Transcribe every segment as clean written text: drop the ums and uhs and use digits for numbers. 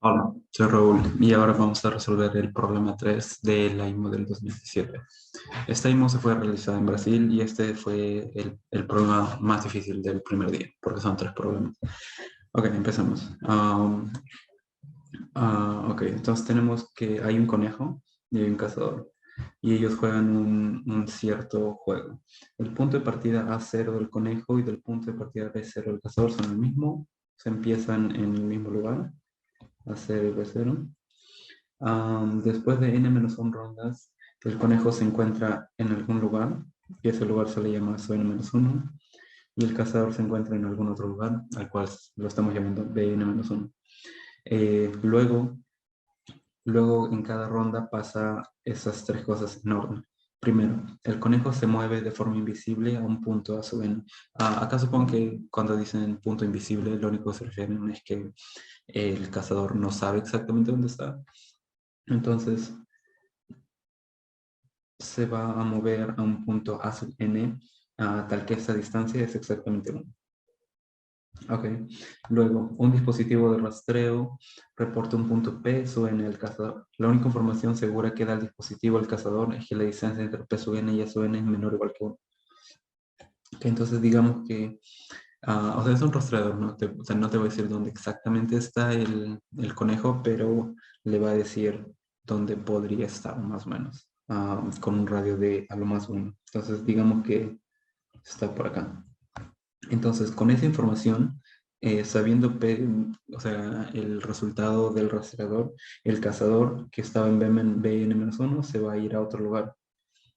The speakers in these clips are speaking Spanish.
Hola, soy Raúl y ahora vamos a resolver el problema 3 de la IMO del 2017. Esta IMO se fue realizada en Brasil y este fue el problema más difícil del primer día, porque son tres problemas. Ok, empezamos. Ok, entonces tenemos que hay un conejo y hay un cazador y ellos juegan un cierto juego. El punto de partida A0 del conejo y del punto de partida B0 del cazador son el mismo, se empiezan en el mismo lugar, A0 y B0. Después de n-1 rondas, el conejo se encuentra en algún lugar, y ese lugar se le llama su n-1, y el cazador se encuentra en algún otro lugar, al cual lo estamos llamando bn-1. Luego, en cada ronda pasa esas tres cosas en orden. Primero, el conejo se mueve de forma invisible a un punto a su n. Acá supongo que cuando dicen punto invisible, lo único que se refieren es que el cazador no sabe exactamente dónde está. Entonces, se va a mover a un punto a sub n, tal que esa distancia es exactamente 1. Ok. Luego, un dispositivo de rastreo reporta un punto P sub n al cazador. La única información segura que da el dispositivo al cazador es que la distancia entre P sub n y E sub n es menor o igual que 1. Okay, entonces digamos que, o sea, es un rastreador, ¿no? O sea, no te voy a decir dónde exactamente está el conejo, pero le va a decir dónde podría estar, más o menos, con un radio de a lo más 1. Entonces, digamos que está por acá. Entonces, con esa información, sabiendo o sea, el resultado del rastreador, el cazador que estaba en BN-1 se va a ir a otro lugar,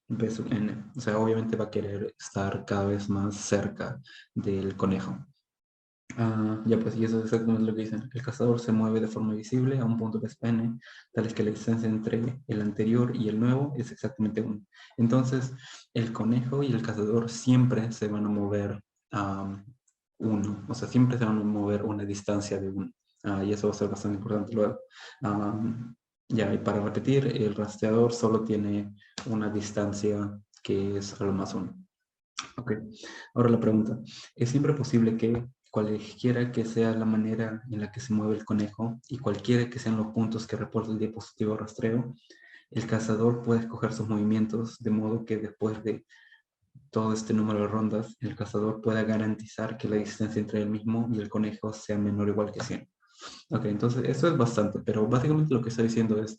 B sub n. O sea, obviamente va a querer estar cada vez más cerca del conejo. Ya pues, y eso es exactamente lo que dicen. El cazador se mueve de forma visible a un punto P sub n, tal es que la distancia entre el anterior y el nuevo es exactamente 1. Entonces, el conejo y el cazador siempre se van a mover a 1. O sea, siempre se van a mover una distancia de 1. Y eso va a ser bastante importante luego. Ya, y para repetir, el rastreador solo tiene una distancia que es a lo más 1. Ok, ahora la pregunta. ¿Es siempre posible que cualquiera que sea la manera en la que se mueve el conejo y cualquiera que sean los puntos que reporta el dispositivo rastreo, el cazador puede escoger sus movimientos de modo que después de todo este número de rondas, el cazador pueda garantizar que la distancia entre él mismo y el conejo sea menor o igual que 100? Ok, entonces eso es bastante, pero básicamente lo que está diciendo es,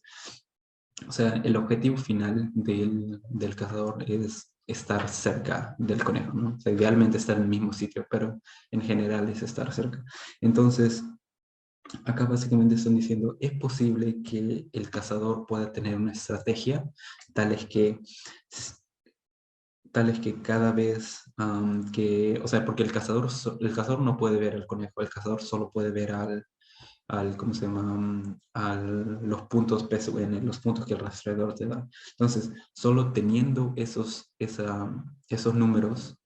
o sea, el objetivo final del cazador es estar cerca del conejo, ¿no? O sea, idealmente estar en el mismo sitio, pero en general es estar cerca. Entonces, acá básicamente están diciendo, es posible que el cazador pueda tener una estrategia tal es que, cada vez o sea, porque el cazador no puede ver al conejo, el cazador solo puede ver ¿cómo se llama? Los puntos PSUN, los puntos que el rastreador te da. Entonces, solo teniendo esos números,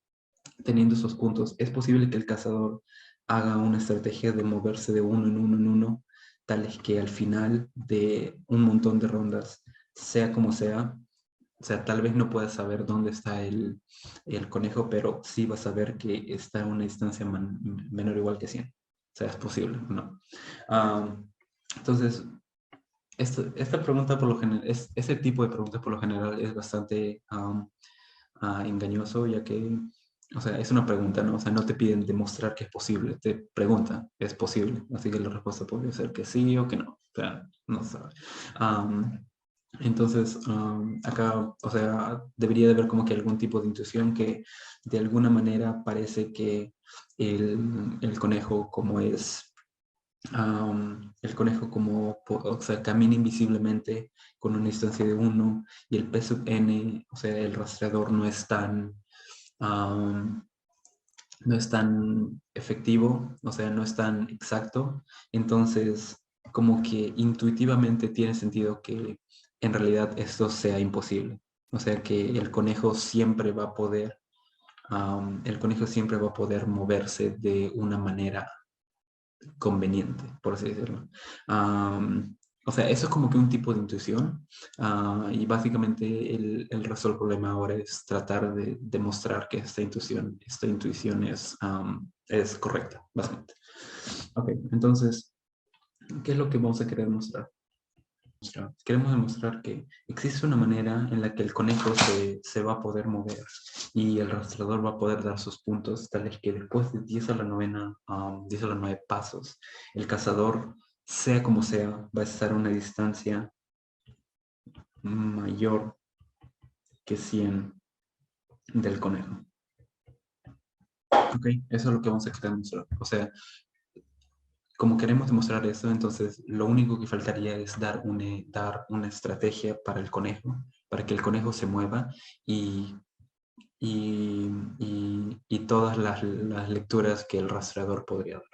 teniendo esos puntos, es posible que el cazador haga una estrategia de moverse de uno en uno en uno, tales que al final de un montón de rondas, sea como sea, o sea, tal vez no puedas saber dónde está el conejo, pero sí vas a ver que está a una distancia menor o igual que 100. O sea, es posible, ¿no? Entonces, esta pregunta por lo general, ese tipo de preguntas por lo general es bastante engañoso, ya que, o sea, es una pregunta, ¿no? O sea, no te piden demostrar que es posible, te preguntan, ¿es posible? Así que la respuesta podría ser que sí o que no. O sea, no se sabe. Entonces, acá, o sea, debería de haber como que algún tipo de intuición que de alguna manera parece que el conejo como es, el conejo como, o sea, camina invisiblemente con una distancia de 1 y el P sub n, o sea, el rastreador no es tan efectivo, o sea, no es tan exacto. Entonces, como que intuitivamente tiene sentido que en realidad esto sea imposible. O sea, que el conejo siempre va a poder moverse de una manera conveniente, por así decirlo. O sea, eso es como que un tipo de intuición, y básicamente el resto del problema ahora es tratar de demostrar que esta intuición es correcta, básicamente. Ok, entonces, ¿Qué es lo que vamos a querer mostrar? Queremos demostrar que existe una manera en la que el conejo se va a poder mover y el rastreador va a poder dar sus puntos, tales que después de 10 a la novena, 10 a la 9 pasos, el cazador, sea como sea, va a estar a una distancia mayor que 100 del conejo. Ok, eso es lo que vamos a querer mostrar. O sea, como queremos demostrar eso, entonces lo único que faltaría es dar una estrategia para el conejo, para que el conejo se mueva y, y todas las lecturas que el rastreador podría dar,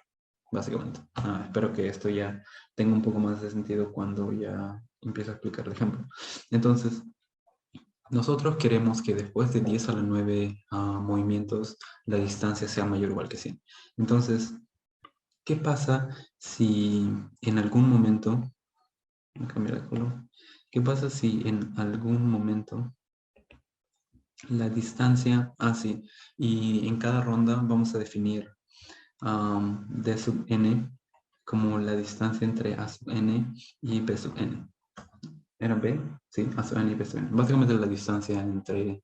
básicamente. Espero que esto ya tenga un poco más de sentido cuando ya empiezo a explicar el ejemplo. Entonces, nosotros queremos que después de 10 a la 9 movimientos, la distancia sea mayor o igual que 100. Entonces, ¿qué pasa si en algún momento, voy a cambiar de color, qué pasa si en algún momento la distancia, sí, y en cada ronda vamos a definir D sub n como la distancia entre A sub n y B sub n. ¿Era B? Sí, A sub n y B sub n. Básicamente la distancia entre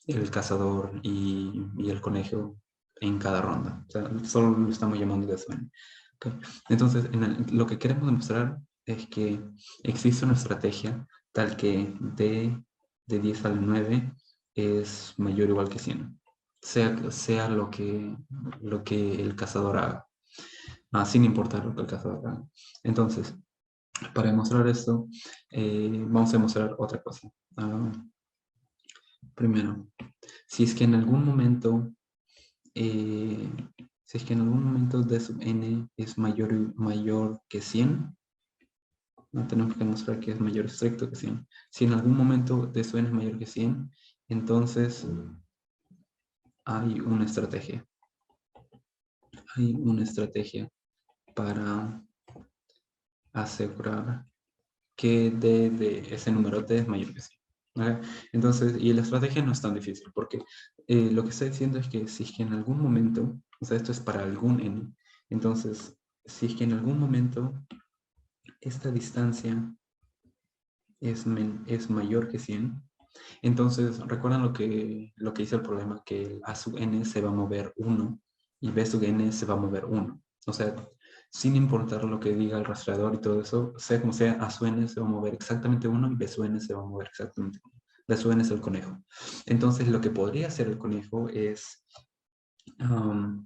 el cazador y el conejo en cada ronda. O sea, solo lo estamos llamando D sub n. Okay. Entonces, lo que queremos demostrar es que existe una estrategia tal que D de 10 al 9 es mayor o igual que 100. Sea lo que el cazador haga. Sin importar lo que el cazador haga. Entonces, para demostrar esto, vamos a demostrar otra cosa. Primero, si es que en algún momento D sub n es mayor que 100, no tenemos que demostrar que es mayor estricto que 100. Si en algún momento D sub n es mayor que 100, entonces hay una estrategia. Hay una estrategia para asegurar que D de ese número D es mayor que 100. ¿Vale? Entonces, y la estrategia no es tan difícil, porque lo que está diciendo es que si es que en algún momento, o sea, esto es para algún n, entonces, si es que en algún momento esta distancia es mayor que 100, entonces, ¿recuerdan lo que hice el problema? Que el A sub n se va a mover 1 y B sub n se va a mover 1. O sea, sin importar lo que diga el rastreador y todo eso, sea como sea, A sub n se va a mover exactamente 1 y B sub n se va a mover exactamente 1. B sub n es el conejo. Entonces, lo que podría hacer el conejo es... A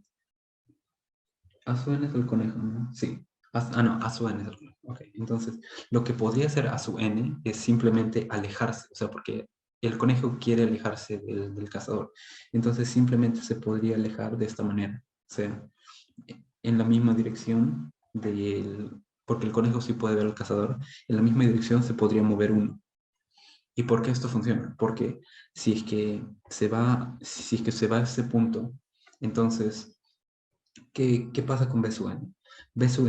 sub n es el conejo, ¿no? Sí. No, A sub n es el conejo. Ok, entonces, lo que podría hacer A sub n es simplemente alejarse, o sea, porque el conejo quiere alejarse del cazador. Entonces, simplemente se podría alejar de esta manera, o sea, en la misma dirección porque el conejo sí puede ver al cazador, en la misma dirección se podría mover uno. ¿Y por qué esto funciona? Porque si es que se va a ese punto, entonces ¿qué pasa con B sub n? B sub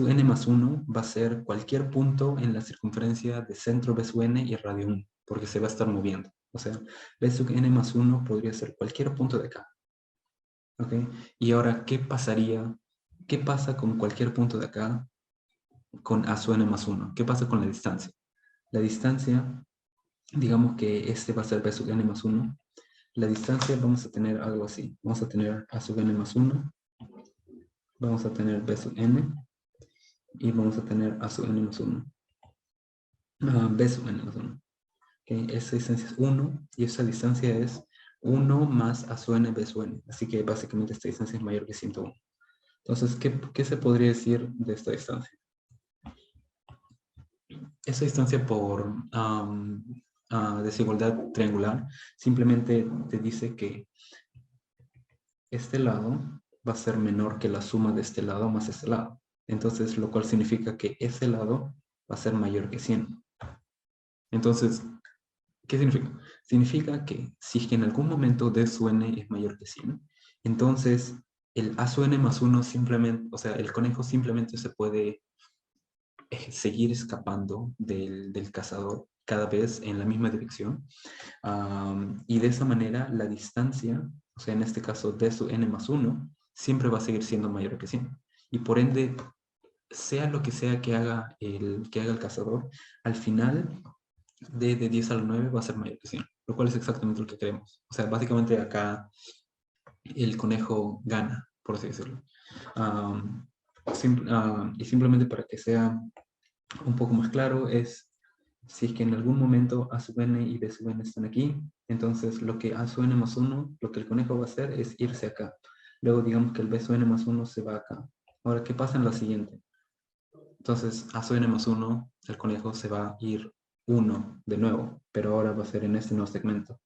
n más 1 va a ser cualquier punto en la circunferencia de centro B sub n y radio 1, porque se va a estar moviendo. O sea, B sub n más 1 podría ser cualquier punto de acá. ¿Ok? Y ahora, ¿qué pasa con cualquier punto de acá con A sub n más 1? ¿Qué pasa con la distancia? La distancia, digamos que este va a ser B sub n más 1. La distancia vamos a tener algo así. Vamos a tener A sub n más 1. Vamos a tener B sub n. Y vamos a tener A sub n más 1. B sub n más 1. Okay. Esa distancia es 1 y esa distancia es 1 más A sub n B sub n. Así que básicamente esta distancia es mayor que 101. Entonces, ¿qué se podría decir de esta distancia? Esa distancia por desigualdad triangular simplemente te dice que este lado va a ser menor que la suma de este lado más este lado. Entonces, lo cual significa que ese lado va a ser mayor que 100. Entonces, ¿qué significa? Significa que si es que en algún momento D sub n es mayor que 100, entonces el A sub n más 1 simplemente, o sea, el conejo simplemente se puede seguir escapando del cazador cada vez en la misma dirección. Y de esa manera la distancia, o sea, en este caso D sub n más 1, siempre va a seguir siendo mayor que 100. Y por ende, sea lo que sea que haga el cazador, al final de 10 a la 9 va a ser mayor que 100, lo cual es exactamente lo que queremos. O sea, básicamente acá el conejo gana, por así decirlo. Y simplemente para que sea un poco más claro, es si es que en algún momento A sub n y B sub n están aquí, entonces lo que A sub n más 1, lo que el conejo va a hacer es irse acá. Luego digamos que el B sub n más 1 se va acá. Ahora, ¿qué pasa en la siguiente? Entonces, A sub n más 1, el conejo se va a ir 1 de nuevo, pero ahora va a ser en este nuevo segmento.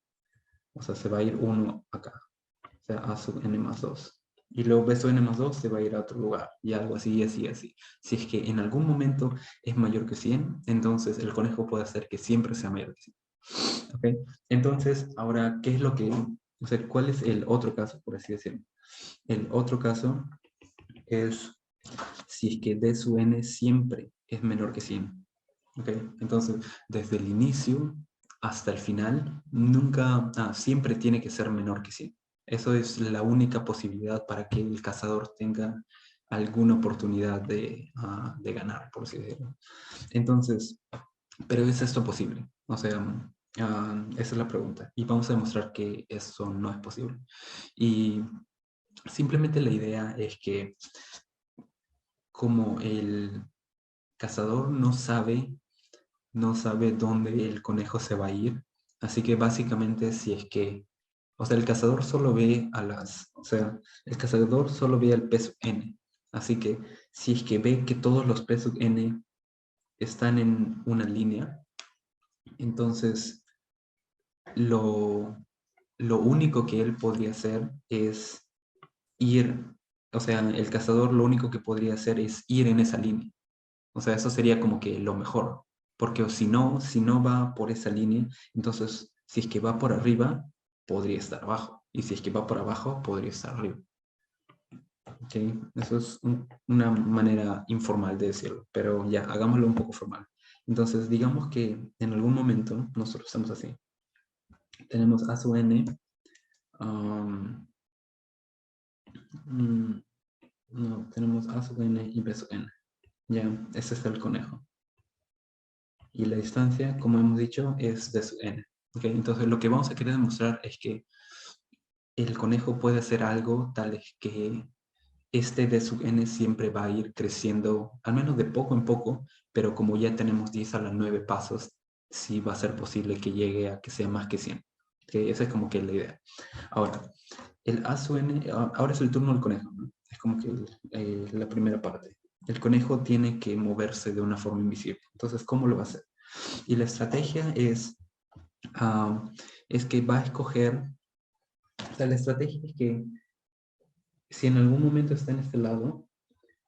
O sea, se va a ir 1 acá. O sea, A sub n más 2. Y luego B sub n más 2 se va a ir a otro lugar. Y algo así, así, así. Si es que en algún momento es mayor que 100, entonces el conejo puede hacer que siempre sea mayor que 100. ¿Ok? Entonces, ahora, ¿qué es lo que... O sea, ¿cuál es el otro caso, por así decirlo? El otro caso es si es que D sub n siempre es menor que 100. ¿Ok? Entonces, desde el inicio hasta el final, nunca, siempre tiene que ser menor que 100. Eso es la única posibilidad para que el cazador tenga alguna oportunidad de ganar, por así decirlo. Entonces, ¿pero es esto posible? O sea, esa es la pregunta. Y vamos a demostrar que eso no es posible. Y simplemente la idea es que como el cazador no sabe dónde el conejo se va a ir, así que básicamente si es que, o sea, el cazador solo ve o sea, el cazador solo ve al peso n, así que si es que ve que todos los pesos n están en una línea, entonces lo único que él podría hacer es ir, o sea, el cazador lo único que podría hacer es ir en esa línea. O sea, eso sería como que lo mejor. Porque si no va por esa línea, entonces si es que va por arriba, podría estar abajo. Y si es que va por abajo, podría estar arriba. ¿Ok? Eso es una manera informal de decirlo. Pero ya, hagámoslo un poco formal. Entonces, digamos que en algún momento nosotros estamos así. Tenemos A sub n. No, tenemos A sub n y B sub n. Ya, ese es el conejo. Y la distancia, como hemos dicho, es de sub n. ¿Okay? Entonces, lo que vamos a querer demostrar es que el conejo puede hacer algo tal es que este de sub n siempre va a ir creciendo, al menos de poco en poco, pero como ya tenemos 10 a la 9 pasos, sí va a ser posible que llegue a que sea más que 100. ¿Okay? Esa es como que la idea. Ahora, el A sub n, ahora es el turno del conejo, ¿no? Es como que la primera parte. El conejo tiene que moverse de una forma invisible. Entonces, ¿cómo lo va a hacer? Y la estrategia es que va a escoger, o sea, la estrategia es que si en algún momento está en este lado,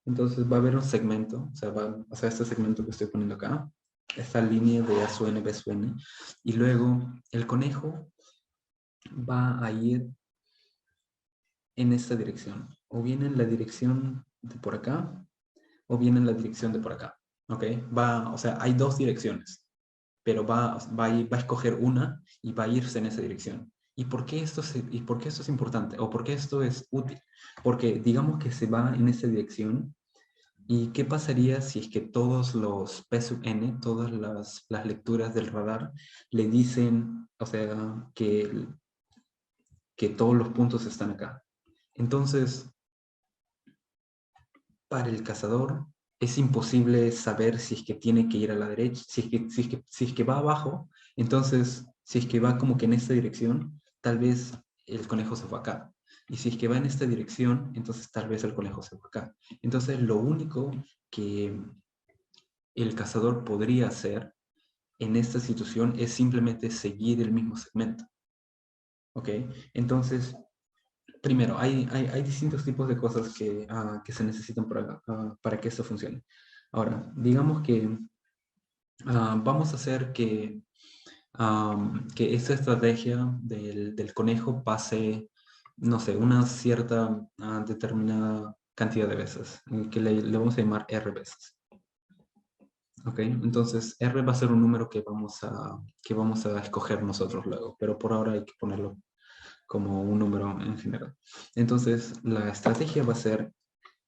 entonces va a haber un segmento, o sea, este segmento que estoy poniendo acá, esta línea de A sub n, B sub n, y luego el conejo va a ir en esta dirección, o bien en la dirección de por acá, o bien en la dirección de por acá, ¿ok? O sea, hay dos direcciones, pero va a escoger una y va a irse en esa dirección. ¿Y por qué esto es importante? ¿O por qué esto es útil? Porque digamos que se va en esa dirección, ¿y qué pasaría si es que todos los P sub n, todas las lecturas del radar, le dicen, o sea, que todos los puntos están acá? Entonces, para el cazador es imposible saber si es que tiene que ir a la derecha, si es que va abajo, entonces si es que va como que en esta dirección, tal vez el conejo se fue acá. Y si es que va en esta dirección, entonces tal vez el conejo se fue acá. Entonces lo único que el cazador podría hacer en esta situación es simplemente seguir el mismo segmento. ¿Ok? Entonces, primero, hay distintos tipos de cosas que se necesitan para que esto funcione. Ahora, digamos que vamos a hacer que esta estrategia del conejo pase, no sé, una cierta determinada cantidad de veces, que le vamos a llamar R veces. ¿Ok? Entonces, R va a ser un número que vamos a escoger nosotros luego, pero por ahora hay que ponerlo como un número en general. Entonces, la estrategia va a ser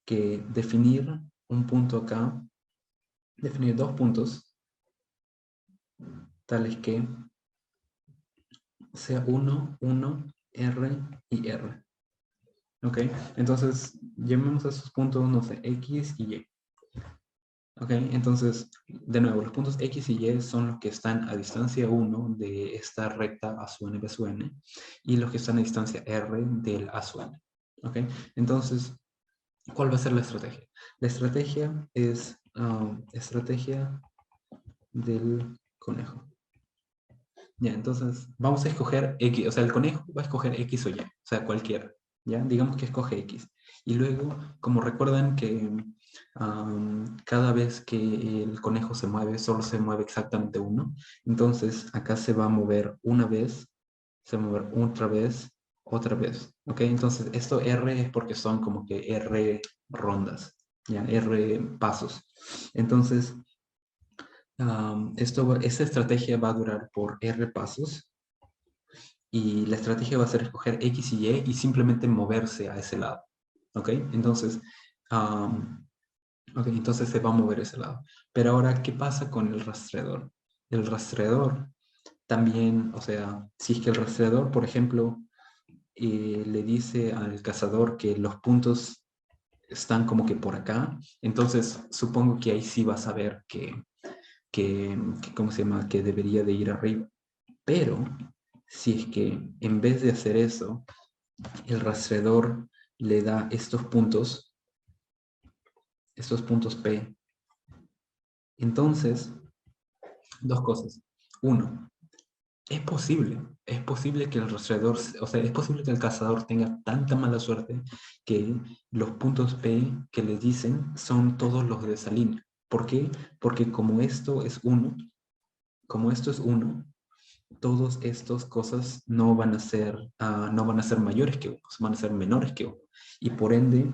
que definir un punto acá, definir dos puntos, tales que sea 1, 1, R y R. ¿Ok? Entonces, llamemos a esos puntos, no sé, X y Y. ¿Ok? Entonces, de nuevo, los puntos X y Y son los que están a distancia 1 de esta recta A sub n, B sub n, y los que están a distancia R del A sub n. ¿Ok? Entonces, ¿cuál va a ser la estrategia? La estrategia es estrategia del conejo. Ya, entonces vamos a escoger X, o sea, el conejo va a escoger X o Y, o sea, cualquiera, ¿ya? Digamos que escoge X. Y luego, como recuerdan que cada vez que el conejo se mueve, solo se mueve exactamente uno, entonces acá se va a mover una vez, se va a mover otra vez, ¿ok? Entonces esto R es porque son como que R rondas, ¿ya? R pasos. Entonces, esta estrategia va a durar por R pasos y la estrategia va a ser escoger X y Y y simplemente moverse a ese lado. ¿Ok? Entonces, entonces se va a mover a ese lado. Pero ahora, ¿qué pasa con el rastreador? El rastreador también, o sea, si es que el rastreador, por ejemplo, le dice al cazador que los puntos están como que por acá, entonces supongo que ahí sí va a saber ¿cómo se llama? Que debería de ir arriba. Pero si es que en vez de hacer eso, el rastreador le da estos puntos P, entonces, dos cosas. Uno, es posible que el rastreador, o sea, es posible que el cazador tenga tanta mala suerte que los puntos P que le dicen son todos los de esa línea. ¿Por qué? Porque como esto es 1, todas estas cosas no van a ser mayores que 1, van a ser menores que 1. Y por ende,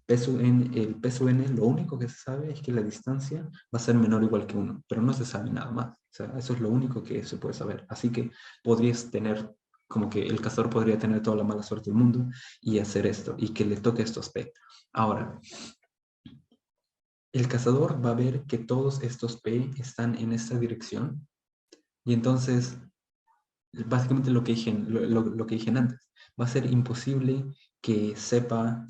el peso n, lo único que se sabe es que la distancia va a ser menor o igual que 1, pero no se sabe nada más. O sea, eso es lo único que se puede saber. Así que podrías tener, como que el cazador podría tener toda la mala suerte del mundo y hacer esto, y que le toque estos P. Ahora, el cazador va a ver que todos estos P están en esta dirección, y entonces básicamente lo que dije antes, va a ser imposible que sepa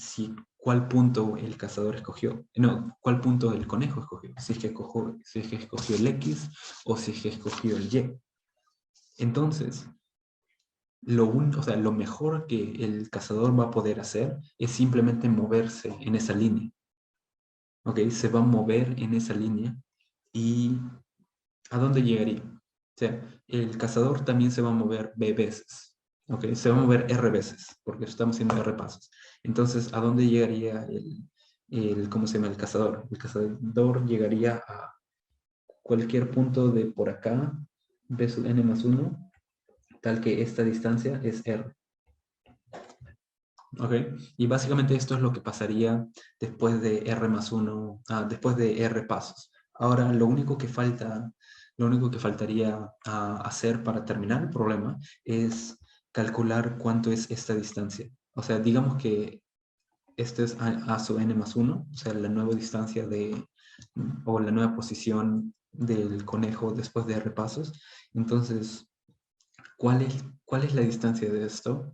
cuál punto el cazador escogió, no, cuál punto el conejo escogió, si es que escogió el X o si es que escogió el Y. Entonces, o sea, lo mejor que el cazador va a poder hacer es simplemente moverse en esa línea. ¿Ok? Se va a mover en esa línea y ¿a dónde llegaría? O sea, el cazador también se va a mover B veces. ¿Ok? Se va a mover R veces, porque estamos haciendo R pasos. Entonces, ¿a dónde llegaría ¿cómo se llama? El cazador. El cazador llegaría a cualquier punto de por acá, B sub n más 1, tal que esta distancia es R. ¿Ok? Y básicamente esto es lo que pasaría después de R más 1, después de R pasos. Ahora, lo único que faltaría hacer para terminar el problema es calcular cuánto es esta distancia. O sea, digamos que este es A sub n más 1, o sea, la nueva distancia o la nueva posición del conejo después de R pasos. Entonces, ¿cuál es la distancia de esto?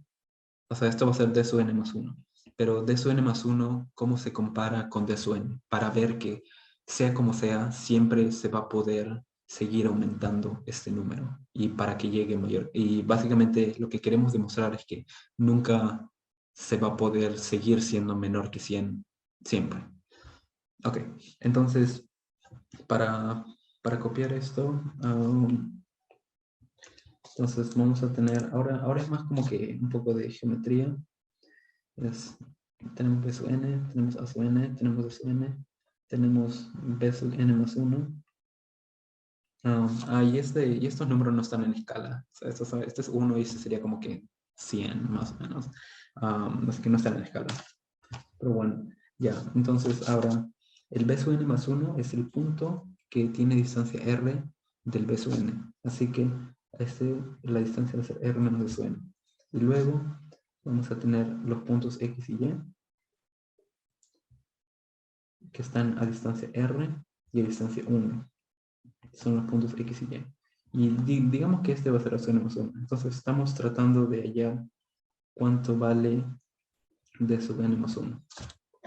O sea, esto va a ser d sub n más 1. Pero d sub n más 1, ¿cómo se compara con d sub n? Para ver que, sea como sea, siempre se va a poder seguir aumentando este número y para que llegue mayor. Y básicamente lo que queremos demostrar es que nunca se va a poder seguir siendo menor que 100, siempre. Ok, entonces, para copiar esto, entonces vamos a tener, ahora es más como que un poco de geometría. Tenemos B sub n, tenemos A sub n, tenemos D sub n, tenemos B sub n más 1. Y estos números no están en escala. O sea, este es 1 y este sería como que 100 más o menos. Así que no están en escala. Pero bueno, ya. Entonces ahora el B sub n más 1 es el punto que tiene distancia R del B sub n. Así que la distancia va a ser R menos B sub n. Y luego vamos a tener los puntos X y Y. que están a distancia R y a distancia 1. Son los puntos X y Y. Y digamos que este va a ser a su n más 1. Entonces estamos tratando de hallar cuánto vale d sub n más 1.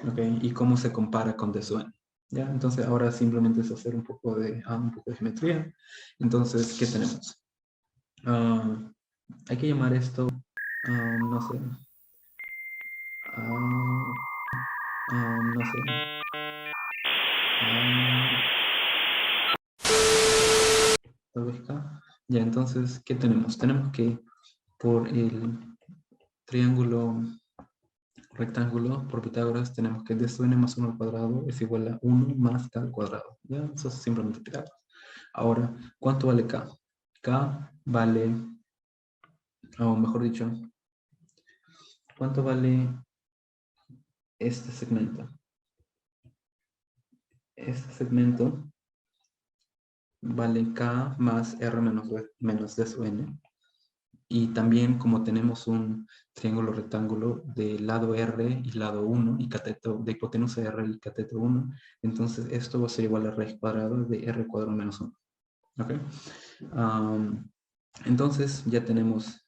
¿Ok? Y cómo se compara con d sub n. ¿Ya? Entonces ahora simplemente es hacer un poco de geometría. Entonces, ¿qué tenemos? Hay que llamar esto, no sé, no sé, tal vez K. Ya, entonces, ¿qué tenemos? Tenemos que por el triángulo rectángulo, por Pitágoras, tenemos que d sub n más 1 al cuadrado es igual a 1 más k al cuadrado. ¿Ya? Eso es simplemente Pitágoras. Ahora, ¿cuánto vale k? K vale, o mejor dicho, ¿cuánto vale este segmento? Este segmento vale k más r menos d sub n. Y también como tenemos un triángulo rectángulo de lado R y lado 1 y cateto de hipotenusa R y cateto 1, entonces esto va a ser igual a raíz cuadrada de R cuadrado menos 1. ¿Ok? Entonces ya tenemos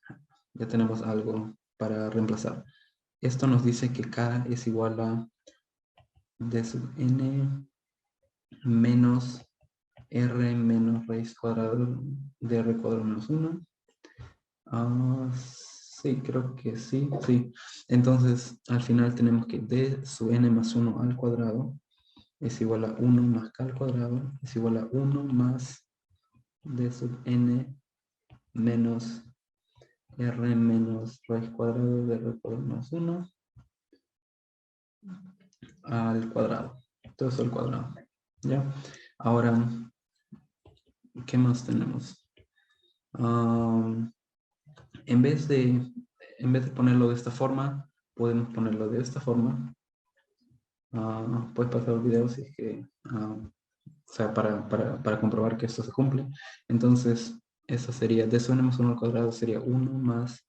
algo para reemplazar. Esto nos dice que K es igual a d sub n menos R menos raíz cuadrada de R cuadrado menos 1. Sí, creo que sí, sí. Entonces, al final tenemos que d sub n más 1 al cuadrado es igual a 1 más k al cuadrado es igual a 1 más d sub n menos r menos raíz cuadrada de r cuadrado más 1 al cuadrado. Todo eso al cuadrado. ¿Ya? Ahora, ¿qué más tenemos? En vez de ponerlo de esta forma, podemos ponerlo de esta forma. Puedes pasar el video si es que, o sea, para comprobar que esto se cumple. Entonces, eso sería d sub n más 1 al cuadrado sería 1 más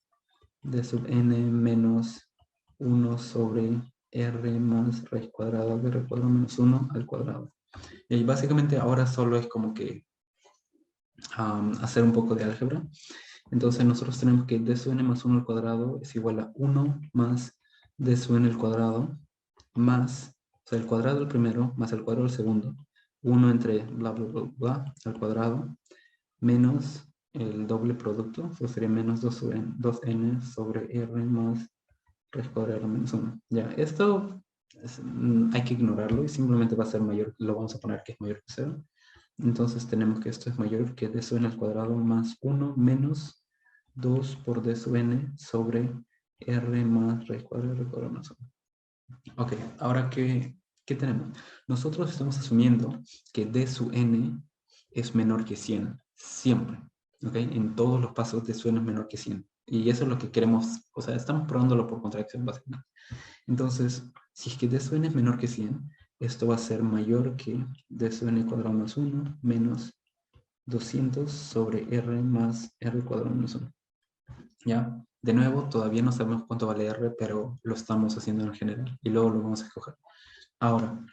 d sub n menos 1 sobre r más raíz cuadrada de r cuadrado menos 1 al cuadrado. Y básicamente ahora solo es como que hacer un poco de álgebra. Entonces nosotros tenemos que d sub n más 1 al cuadrado es igual a 1 más d sub n al cuadrado más, o sea, el cuadrado del primero más el cuadrado del segundo, 1 entre bla, bla, bla, bla, al cuadrado, menos el doble producto, eso sería menos 2n sobre r más raíz cuadrada de r menos 1. Ya, esto hay que ignorarlo y simplemente va a ser mayor, lo vamos a poner que es mayor que 0. Entonces tenemos que esto es mayor que d sub n al cuadrado más 1 menos 2 por d sub n sobre r más raíz cuadrada de r cuadrado menos 1. Ok, ahora ¿qué tenemos? Nosotros estamos asumiendo que d sub n es menor que 100, siempre. ¿Ok? En todos los pasos d sub n es menor que 100. Y eso es lo que queremos, o sea, estamos probándolo por contradicción básicamente. Entonces, si es que d sub n es menor que 100, esto va a ser mayor que d sub n cuadrado más 1 menos 200 sobre r más r cuadrado menos 1. ¿Ya? De nuevo, todavía no sabemos cuánto vale r, pero lo estamos haciendo en general y luego lo vamos a escoger. Ahora,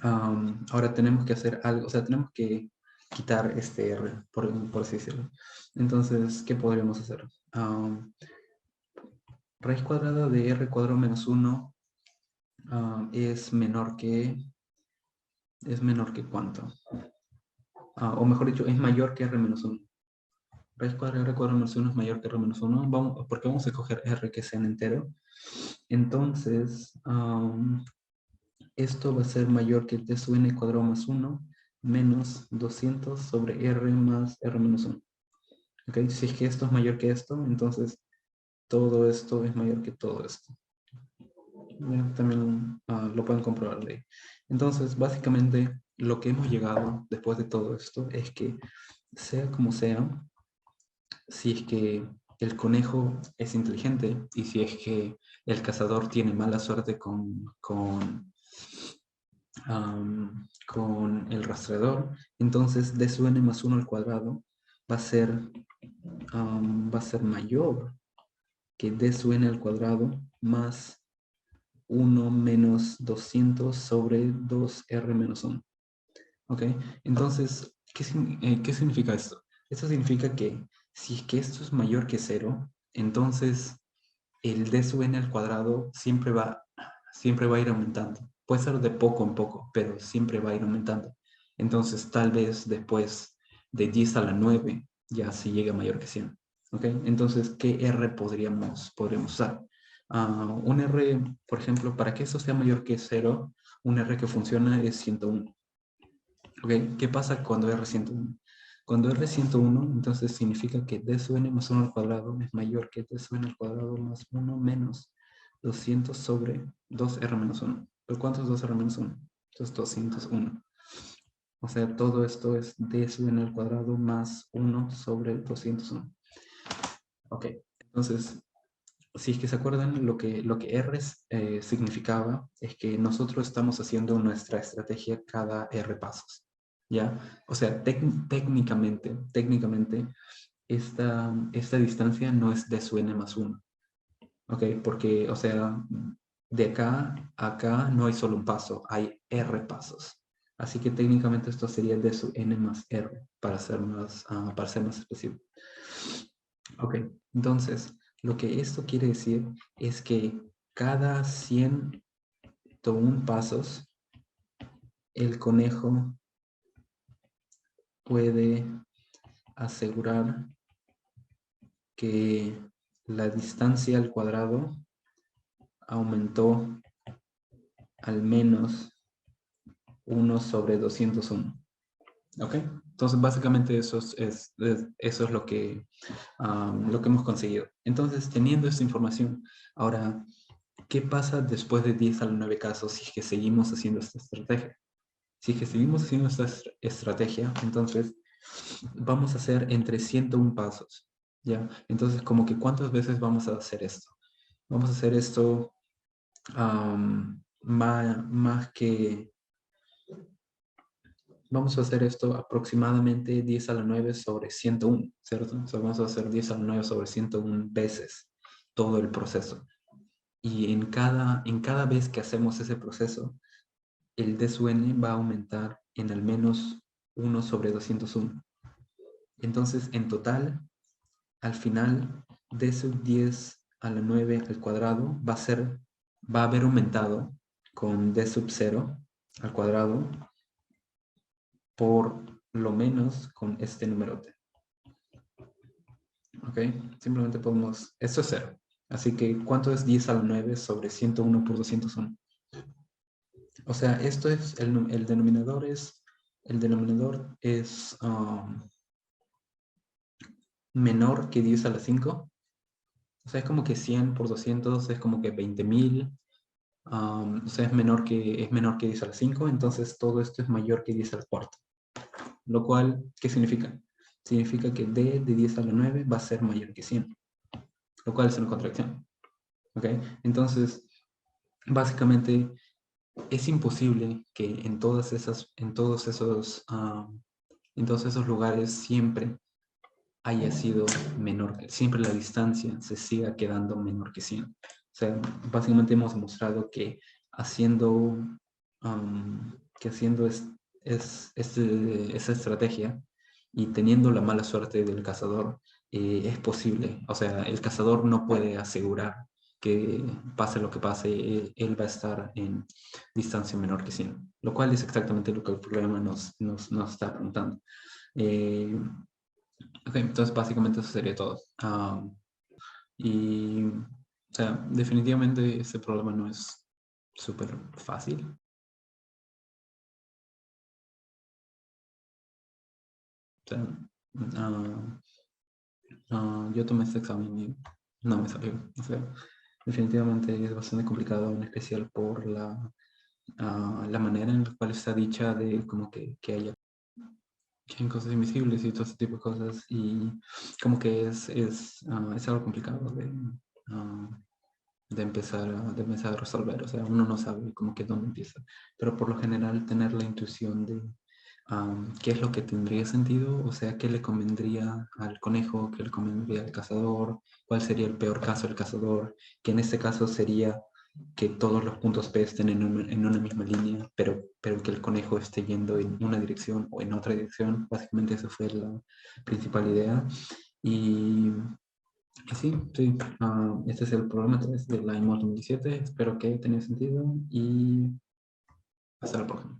ahora tenemos que hacer algo, o sea, tenemos que quitar este r, por así decirlo. Entonces, ¿qué podríamos hacer? Raíz cuadrada de r cuadrado menos 1 es menor que ¿cuánto? O mejor dicho, es mayor que r menos 1. Raíz cuadrada de r cuadrado menos 1 es mayor que r menos 1, porque vamos a escoger r que sea en entero. Entonces, esto va a ser mayor que d sub n cuadrado más 1 menos 200 sobre r más r menos 1. ¿Okay? Si es que esto es mayor que esto, entonces todo esto es mayor que todo esto. También lo pueden comprobar de ahí. Entonces, básicamente, lo que hemos llegado después de todo esto es que, sea como sea, si es que el conejo es inteligente y si es que el cazador tiene mala suerte con el rastreador, entonces d sub n más 1 al cuadrado va a ser mayor que d sub n al cuadrado más 1 menos 200 sobre 2R menos 1. ¿Ok? Entonces, ¿qué significa esto? Esto significa que si es que esto es mayor que 0, entonces el d sub n al cuadrado siempre va a ir aumentando. Puede ser de poco en poco, pero siempre va a ir aumentando. Entonces, tal vez después de 10 a la 9 ya se llega mayor que 100. ¿Ok? Entonces, ¿qué R podríamos usar? Un R, por ejemplo, para que esto sea mayor que 0, un R que funciona es 101. ¿Ok? ¿Qué pasa cuando R 101? Cuando R 101, entonces significa que d sub n más 1 al cuadrado es mayor que d sub n al cuadrado más 1 menos 200 sobre 2R menos 1. ¿Pero cuánto es 2R menos 1? Entonces 201. O sea, todo esto es d sub n al cuadrado más 1 sobre 201. Ok, entonces, si es que se acuerdan, lo que R significaba es que nosotros estamos haciendo nuestra estrategia cada R pasos. ¿Ya? O sea, técnicamente, esta distancia no es d sub n más 1. ¿Ok? Porque, o sea, de acá a acá no hay solo un paso, hay R pasos. Así que técnicamente esto sería d sub n más R, para ser más específico. Ok, entonces, lo que esto quiere decir es que cada 101 pasos, el conejo puede asegurar que la distancia al cuadrado aumentó al menos 1 sobre 201. ¿Ok? Entonces, básicamente eso es lo que hemos conseguido. Entonces, teniendo esta información, ahora, ¿qué pasa después de 10 a la 9 casos si es que seguimos haciendo esta estrategia? Si es que seguimos haciendo esta estrategia, entonces vamos a hacer entre 101 pasos, ¿ya? Entonces, como que ¿cuántas veces vamos a hacer esto? Vamos a hacer esto más que... Vamos a hacer esto aproximadamente 10 a la 9 sobre 101, ¿cierto? O sea, vamos a hacer 10 a la 9 sobre 101 veces todo el proceso. Y en cada vez que hacemos ese proceso, el d sub n va a aumentar en al menos 1 sobre 201. Entonces, en total, al final, d sub 10 a la 9 al cuadrado va a haber aumentado con d sub 0 al cuadrado por lo menos con este numerote. ¿Ok? Simplemente podemos... Esto es 0. Así que, ¿cuánto es 10 a la 9 sobre 101 por 201? O sea, esto es... El denominador es... menor que 10 a la 5. O sea, es como que 100 por 200 es como que 20.000. O sea, es menor que 10 a la 5. Entonces, todo esto es mayor que 10 al cuarto. Lo cual, ¿qué significa? Significa que d de 10 a la 9 va a ser mayor que 100. Lo cual es una contracción. ¿Ok? Entonces, básicamente, es imposible que en todos esos lugares siempre haya sido menor, siempre la distancia se siga quedando menor que 100. O sea, básicamente hemos demostrado que haciendo esa estrategia y teniendo la mala suerte del cazador, es posible. O sea, el cazador no puede asegurar que pase lo que pase, él va a estar en distancia menor que 100, lo cual es exactamente lo que el problema nos está preguntando. Ok, entonces básicamente eso sería todo. Y, o sea, definitivamente ese problema no es súper fácil. O sea, yo tomé este examen y no me salió. O sea, definitivamente es bastante complicado, en especial por la manera en la cual está dicha de como que haya cosas invisibles y todo ese tipo de cosas. Y como que es algo complicado ah, de empezar a resolver. O sea, uno no sabe como que dónde empieza. Pero por lo general tener la intuición de qué es lo que tendría sentido, o sea, qué le convendría al conejo, qué le convendría al cazador, cuál sería el peor caso del cazador, que en este caso sería que todos los puntos P estén en una misma línea, pero que el conejo esté yendo en una dirección o en otra dirección. Básicamente esa fue la principal idea. Y sí, este es el programa 3 del año 2017. Espero que haya tenido sentido y hasta la próxima.